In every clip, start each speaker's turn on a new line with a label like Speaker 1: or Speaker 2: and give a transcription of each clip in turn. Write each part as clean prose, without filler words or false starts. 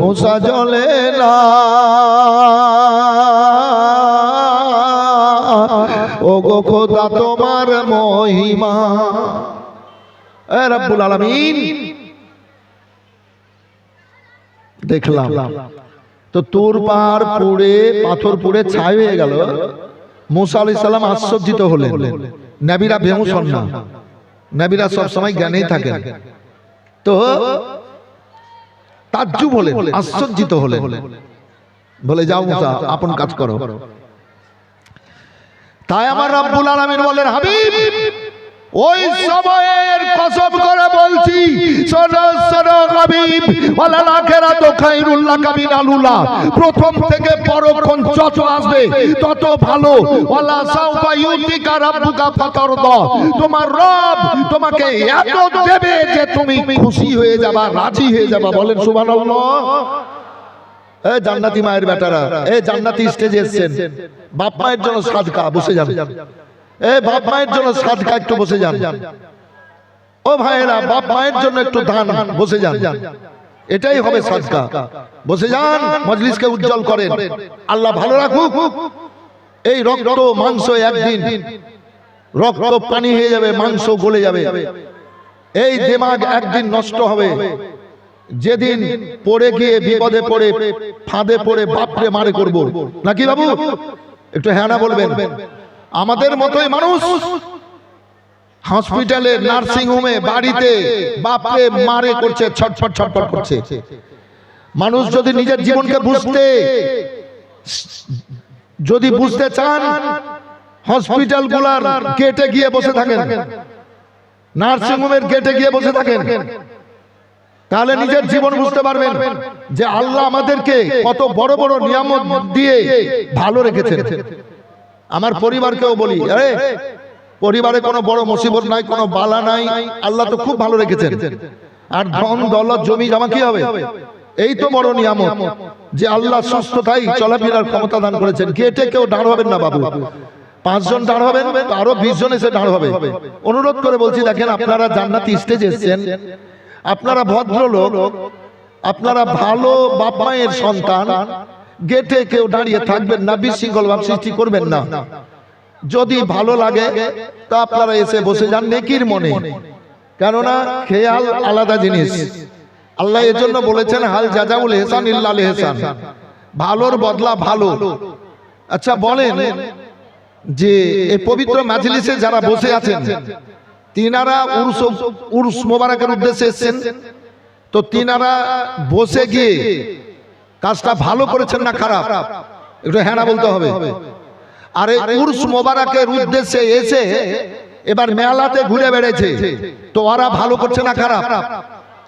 Speaker 1: মুসা জ্বলে না। ও গো খোদা তোমার মহিমা। এ রব্বুল আলামিন, দেখলাম তো তুর পাহাড় পুড়ে পাথর পুড়ে ছাই হয়ে গেল। মুসা আলাইহিস সালাম আশ্চর্যিত হলেন। নবীরা বেহুশ হন না, নবীরা সব সময় জ্ঞানেই থাকেন। তো তাজ্জুব হলেন, আশ্চর্যিত হলেন, বলে যাও মুসা আপন কাজ করো। তাই আমার রব্বুল আলামিন বলেন, হাবিব ওই সময়ের কসম করে বলছি, শোনো শোনো হাবিব, ওয়ালাল আখিরাতু খায়রুল লাকা মিনাল উলা, প্রথম থেকে পরক্ষণ যত আসবে তত ভালো। ওয়ালা সাউফা ইউতিকা রাব্বুকা ফাতারদা, তোমার রব তোমাকে এত দেবে যে তুমি খুশি হয়ে যাবা, রাজি হয়ে যাবা। বলেন সুবহানাল্লাহ। এ জান্নাতি মায়ের বেটারা, এ জান্নাতি স্টেজে এসেছেন, বাপ মায়ের জন্য সাদকা, বসে যান। এ বাপ মায়ের জন্য সাদকা, একটু বসে যান। ও ভাইয়েরা, বাপ মায়ের জন্য একটু দান, বসে যান। এটাই হবে সাদকা। বসে যান, মজলিসকে উজ্জ্বল করেন। আল্লাহ ভালো রাখুক। এই রক্ত মাংস একদিন রক্ত পানি হয়ে যাবে, মাংস গলে যাবে। এই দিমাগ একদিন নষ্ট হবে। যেদিন পড়ে গিয়ে বিপদে পড়ে ফাঁদে পড়ে বাপরে মারে করব নাকি বাবু? একটু হ্যাঁ না বলবেন। আমাদের মতোই মানুষ হসপিটালে, নার্সিং হোমে, বাড়িতে বাপরে মারে করছে, ছটফট ছটফট করছে। মানুষ যদি নিজের জীবনকে বুঝতে চান, হসপিটাল গুলার গেটে গিয়ে বসে থাকেন, নার্সিং হোমের গেটে গিয়ে বসে থাকেন, তাহলে নিজের জীবন বুঝতে পারবেন যে আল্লাহ আমাদেরকে কত বড় বড় নিয়ামত দিয়ে ভালো রেখেছেন। আমার পরিবারকেও বলি, আরে পরিবারে কোনো বড় মুসিবত নাই, কোনো বালা নাই, আল্লাহ তো খুব ভালো রেখেছেন। আর ধন দৌলত জমি জমা কি হবে? এই তো বড় নিয়ামত যে আল্লাহ সুস্থতাই চলাফেরার ক্ষমতা দান করেছেন। গেটে কেউ দাঁড় হবেন না বাবু, 5 জন দাঁড় হবেন, আরো 20 জন এসে দাঁড় হবে। অনুরোধ করে বলছি, দেখেন আপনারা জান্নাতি স্টেজে এসেছেন, আপনারা ভদ্রলোক, আপনারা ভালো বাপ মায়ের সন্তান, গেটে কেউ দাঁড়িয়ে থাকবেন না, বিশৃঙ্খল ভাব সৃষ্টি করবেন না। যদি ভালো লাগে তা আপনারা এসে বসে যান নেকির মনে, কেননা খেয়াল আলাদা জিনিস। আল্লাহ এর জন্য বলেছেন, হাল জাযাউল ইহসান ইল্লাল ইহসান, ভালোর বদলা ভালো। আচ্ছা বলেন, যে এই পবিত্র মাজলিসে যারা বসে আছেন, তিনারা উরস মোবারকের উদ্দেশ্যে এসেছেন, তো তিনারা বসে গিয়ে কাজটা ভালো করেছেন না খারাপ? একটু হ্যাঁ না বলতে হবে। আরে উরস মোবারকের উদ্দেশ্যে এসে এবার মেলাতে ঘুরে বেড়েছে, তো ওরা ভালো করছে না খারাপ?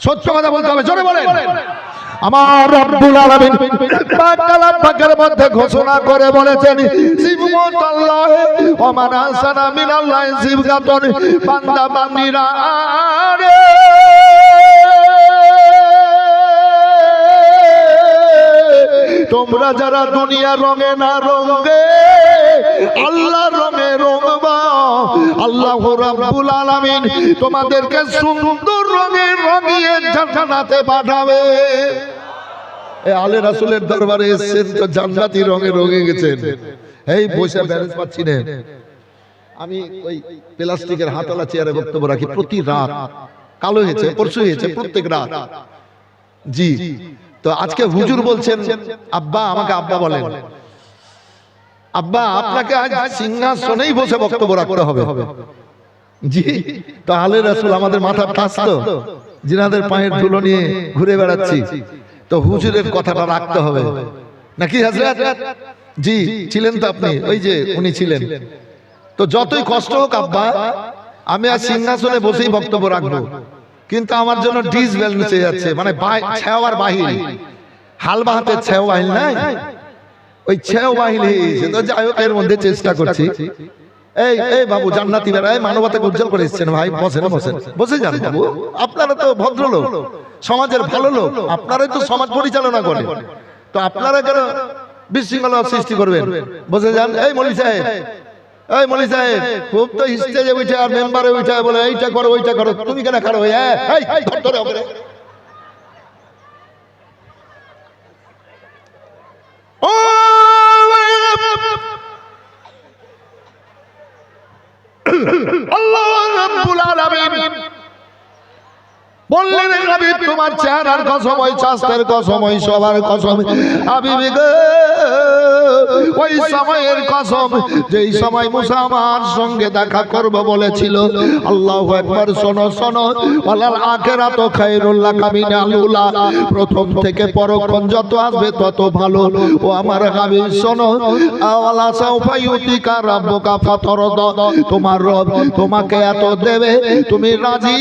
Speaker 1: সত্য কথা বলতে হবে, জোরে বলেন। আমার রব্বুল আলামিন কালাম পাকের মধ্যে ঘোষণা করে বলেছেন, সিবগাতুল্লাহি ওয়া মান আহসানা মিনাল্লাহি সিবগাতুন, বান্দা বান্দীরা আরে তোমরা যারা দুনিয়া রঙে না রঙে আল্লাহ রঙে রঙবা, আল্লাহ রাব্বুল আলামিন তোমাদেরকে সুন্দর রঙে রঙিয়ে জান্নাতে পাঠাবে। এই আলে রাসূলের দরবারে এসেছেন তো জান্নাতি রঙে রঙে গেছেন। এই বসে ব্যালেন্স পাচ্ছি না, আমি ওই প্লাস্টিকের হাতলা চেয়ারে বক্তব্য রাখি প্রতি রাত। কালো হয়েছে, পরশু হয়েছে, প্রত্যেক রাত। জি, তো আজকে হুজুর বলছেন, আব্বা আমাকে আব্বা বলেন, আব্বা আপনাকে আজ সিংহাসনেই বসে বক্তব্য রাখতে হবে। জি, তো আলে রাসূল আমাদের মাথার তাজ, তো জিনাদের পায়ের ধুলো নিয়ে ঘুরে বেড়াচ্ছি, তো হুজুরের কথাটা রাখতে হবে নাকি হযরত? জি ছিলেন তো আপনি, ওই যে উনি ছিলেন। তো যতই কষ্ট হোক আব্বা, আমি আজ সিংহাসনে বসেই বক্তব্য রাখবো, কিন্তু আমার জন্য ডিসব্যালেন্স হয়ে যাচ্ছে, মানে ছেও আর বাহিল, হালবা হাতে ছেও বাহিল নাই, ওই ছেও বাহিল হয়ে গেছে। তো যাই হোক, এর মধ্যে চেষ্টা করছি। এই এই বাবু জান্নাতি বেড়ায় মানবতাকে উজ্জ্বল করে এসেছেন ভাই, বসেন বসেন, বসে যান বাবু। আপনারা তো ভদ্রলোক, সমাজের ভালো লোক, আপনারাই তো সমাজ পরিচালনা করেন, তো আপনারা কেন বিশৃঙ্খলা সৃষ্টি করবেন? বসে যান। এই মৌলভী সাহেব, এই মৌলভী সাহেব, খুব তো স্টেজে উঠে আর মেম্বারে উঠে বলে এইটা করো ওইটা করো, তুমি কেন খারাপ হয়ে আল্লাহ রাব্বুল আলামিন বললেন হাবিব তোমার চেহারার কসম, ওই স্বাস্থ্যের কসম, ওই সবার কসম, হাবিব গো ওই সময়ের কসম যেই সময় মুসা আমার সঙ্গে দেখা করব বলেছিল। আল্লাহু আকবার। শোনো শোনো, ওয়ালাল আখিরাতু খায়রুল লাকা মিনাল উলা, প্রথম থেকে পরক্ষণ যত আসবে তত ভালো। ও আমার হাবিব শোনো, আওয়ালা সাউফা ইউতিকা রাব্বুকা ফাতারদা, তোমার রব তোমাকে এত দেবে তুমি রাজি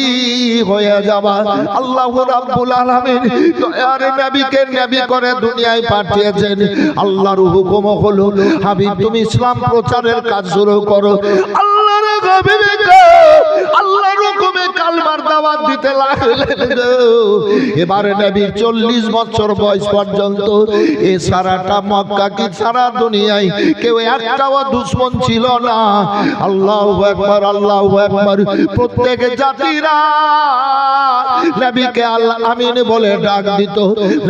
Speaker 1: হয়ে যাবা। আল্লাহ রাব্বুল আলামিন দয়ার নবীকে নবী করে দুনিয়ায় পাঠিয়েছেন। আল্লাহর হুকুম হলো হাবিব তুমি ইসলাম প্রচারের কাজ শুরু করো। আল্লাহর হাবিবকে আল্লাহর হুকুমে কালমার দাওয়াত দিতে লাগলেন। এবারে নবীর 40 বছর বয়স পর্যন্ত এই সারাটা মক্কা কি সারা দুনিয়ায় কেউ একটাও দুশমন ছিল না। আল্লাহু আকবার, আল্লাহু আকবার। প্রত্যেক জাতিরা নবীকে আল আমিন বলে ডাক দিত,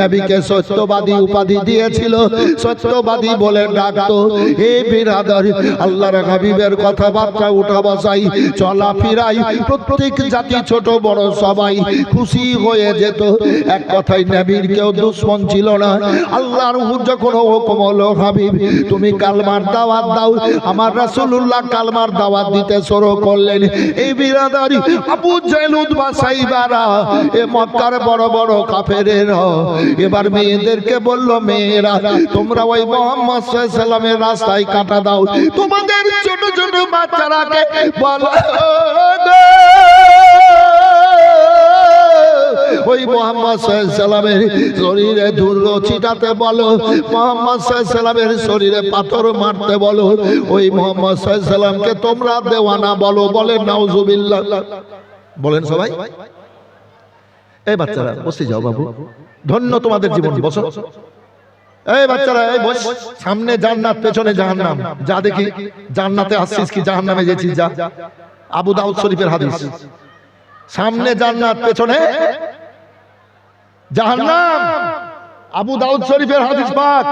Speaker 1: নবীকে সত্যবাদী উপাধি দিয়েছিল, সত্যবাদী বলে ডাকতো। এই বিরাদর আল্লাহর হাবিবের কথাবার্তা উঠা বসাই চলা ফিরাই প্রত্যেক জাতি ছোট বড় সবাই খুশি হয়ে যেত। এক কথায় নবীর কেউ দুশমন ছিল না। আল্লাহর যখন হুকুম হলো হাবিব তুমি কালমার দাওয়াত দাও, আমার রাসূলুল্লাহ কালমার দাওয়াত দিতে শুরু করলেন। এই বিরাদর আবু জাহল উতবা সাইবারা এ মক্কার বড় বড় কাফেরেরা এবার মেয়েদেরকে বলল, মেয়েরা তোমরা ওই মুহাম্মদ সাল্লাল্লাহু আলাইহি সাল্লামের রাস্তায় কাঁটা দাও, তোমাদের ছোট ছোট বাচ্চারাকে বলো ওই মুহাম্মদ সাল্লাল্লাহু আলাইহি সাল্লামের শরীরে ধুলো ছিটাতে বলো, মুহাম্মদ সাল্লাল্লাহু আলাইহি সাল্লামের শরীরে পাথর মারতে বলো, ওই মুহাম্মদ সাল্লাল্লাহু আলাইহি সাল্লামকে তোমরা দেওয়ানা বলো। বলেন নাউজুবিল্লাহ। বলেন সবাই। এই বাচ্চারা বসে যাও বাবু, ধন্য তোমাদের জীবন, বসো। এই বাচ্চারা এই বস, সামনে জান্নাত পেছনে জাহান্নাম, যা দেখি জান্নাতে আসছিস কি জাহান্নামে গেছিস যা। আবু দাউদ শরীফের হাদিস, সামনে জান্নাত পেছনে জাহান্নাম। আবু দাউদ শরীফের হাদিস পাক।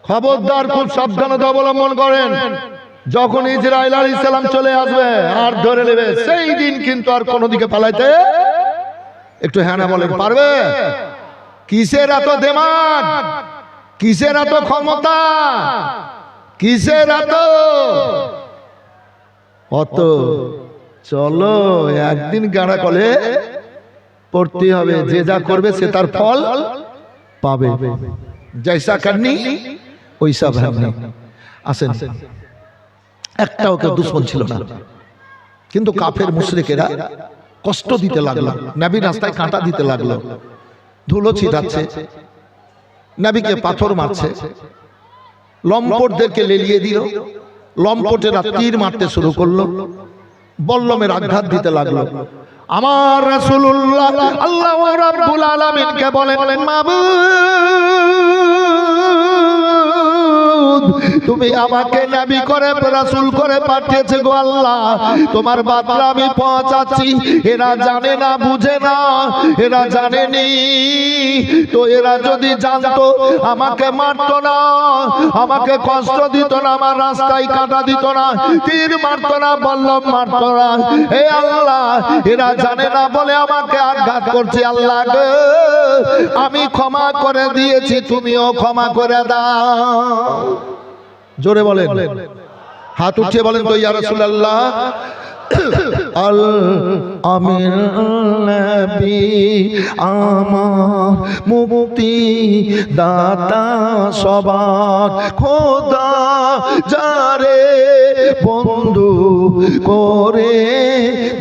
Speaker 1: খবরদার খুব সাবধানতা অবলম্বন করেন। যখন ইসরাঈল আলাইহিস সালাম চলে আসবে আর ধরে নেবে, সেই দিন কিন্তু আর কোনো দিকে পালাইতে, একটু হ্যাঁ না বলেন, পারবে? কিসের এত দিমাগ, কিসের এত ক্ষমতা, কিসের এত অত? চলো একদিন গাড়া কলে পড়তে হবে, যে যা করবে সে তার ফল পাবে। জৈসা করনি ওইসা ভাবনি। আসেন, একটাও কেউ দুশমন ছিল না, কিন্তু কাফের মুশরিকেরা কষ্ট দিতে লাগলো, নবীর রাস্তায় কাঁটা দিতে লাগলো, ধুলো ছিটাচ্ছে, নবীকে পাথর মারছে, লম্পটদেরকে লেলিয়ে দিল, লম্পটেরা তীর মারতে শুরু করলো, বল্লমের আঘাত দিতে লাগলো। আমার রাসূলুল্লাহ আল্লাহ রাব্বুল আলামিনকে বলেন, মাবুদ তুমি আমাকে নবী করে রাসূল করে পাঠিয়েছে গো আল্লাহ, তোমার বার্তা আমি পৌঁছাচ্ছি। এরা জানে না, বুঝে না, এরা জানেনি তো। এরা যদি জানতো আমাকে মারতো না, আমাকে কষ্ট দিত না, আমার রাস্তায় কাঁটা দিত না, তীর মারতো না, বল্লম মারতো না। হে আল্লাহ, এরা জানে না বলে আমাকে আঘাত করছে। আল্লাহ গো, আমি ক্ষমা করে দিয়েছি, তুমিও ক্ষমা করে দাও। জোরে বলেন, হাত উঠিয়ে বলেন তো ইয়া রাসূলুল্লাহ। আল আমিন নবী আমার মুক্তি দাতা সবার খোদা, যারে বন্ধু করে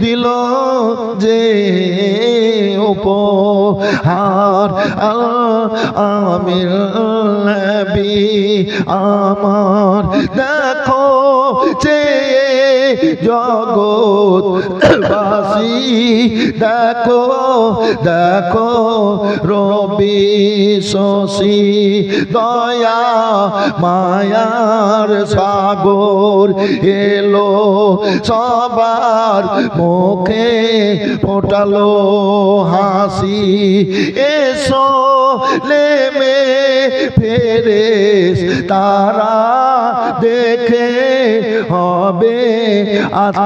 Speaker 1: দিল যে উপহার। আমিন নবী আমার দেখো যে জগৎবাসী, দেখো দেখো রবি শশী, দয়া মায়ার সাগর এলো, সবার মুখে ফোটালো হাসি। এসো নেমে ফেরেশতারা দেখে হবে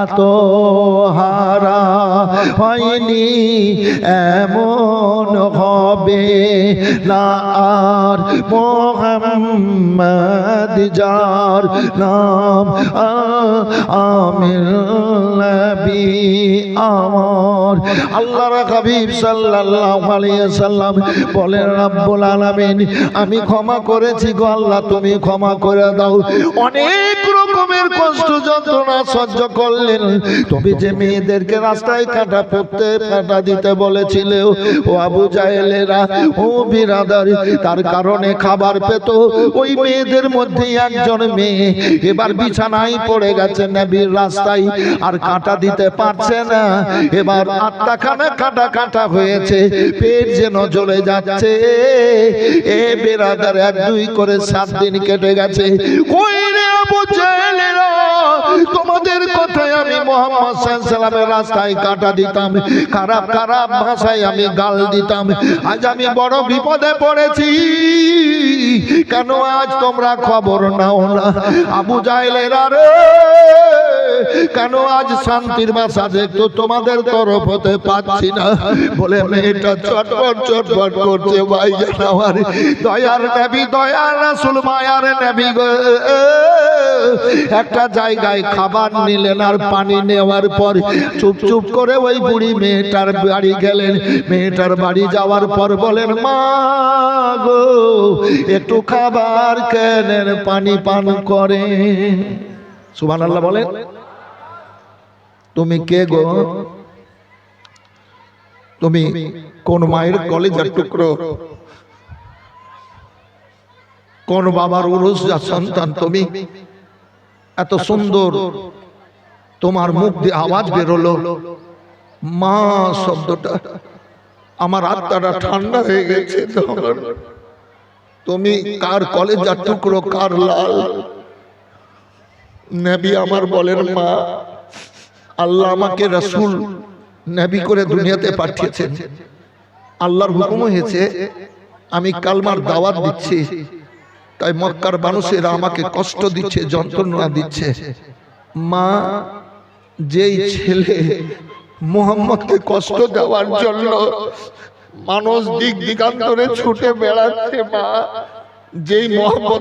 Speaker 1: আত্মহারা হয়নি এমন হবে না আর মুহাম্মদ যার নাম আমির নবী আমার। আল্লাহর হাবিব সাল্লাল্লাহু আলাইহি সাল্লাম বলেন রব্বুল আলামিন আমি ক্ষমা করেছি গো আল্লাহ তুমি ক্ষমা করে দাও। অনেক রকমের কষ্ট যন্ত্রণা সহ্য করলেন। তুমি যে মেয়েদেরকে রাস্তায় কাঁটা দিতে বলেছিলে ও আবু জাহেলেরা ও বিরাদার, তার কারণে খাবার পেত ওই মেয়েদের মধ্যে একজন মেয়ে এবার বিছানায় পড়ে গেছে নবীর রাস্তায়, আর কাঁটা দিতে পারছে না। এবার আত্মাখানা কাঁটা হয়েছে, পেট যেন জ্বলে যাচ্ছে। এ বিরাদার 1-2 করে 7 দিন কেটে গেছে। কই রে আবু জাহেলেরা, তোমাদের কথায় আমি মুহাম্মদ সাল্লাল্লাহু আলাইহি ওয়াসাল্লামের রাস্তায় কাঁটা দিতাম, খারাপ খারাপ ভাষায় আমি গাল দিতাম। আজ আমি বড় বিপদে পড়েছি, কেন আজ তোমরা খবর নাও না? আবু জাহেলেরা রে, কেন আজ শান্তির বাসা দেখতো তোমাদের তরফ হতে পাচ্ছি না? বলে মেয়েটা চটপট করছে। ভাই আমার দয়ার নবী, দয়ার রাসূল, মায়ার নবী গো, একটা জায়গায় খাবার নিলেন আর পানি নেওয়ার পর চুপ করে ওই বুড়ি মেয়েটার বাড়ি গেলেন। মেয়েটার বাড়ি যাওয়ার পর বলেন মা গো একটু খাবার কেনেন, পানি পান করে। সুবহানাল্লাহ বলেন। তুমি কে গো? তুমি কোন মায়ের কলেজের টুকরো, কোন বাবার উরুসজাত সন্তান তুমি? এত সুন্দর তোমার মুখ দিয়ে আওয়াজ বেরোলো মা শব্দটা, আমার আত্মাটা ঠান্ডা হয়ে গেছে। তুমি কার কলেজের টুকরো, কার লাল? নবী আমার বলেন মা, আল্লাহ আমাকে রাসূল নবী করে দুনিয়াতে পাঠিয়েছেন। আল্লাহর হুকুম হয়েছে আমি কালমার দাওয়াত দিচ্ছি, তাই মক্কার মানুষেরা আমাকে কষ্ট দিচ্ছে, যন্ত্রণা দিচ্ছে। মা, যেই ছেলে মুহাম্মদকে কষ্ট দেওয়ার জন্য মানুষ দিক দিগান্তরে ছুটে বেড়াচ্ছে, মা যেই মুহাম্মদ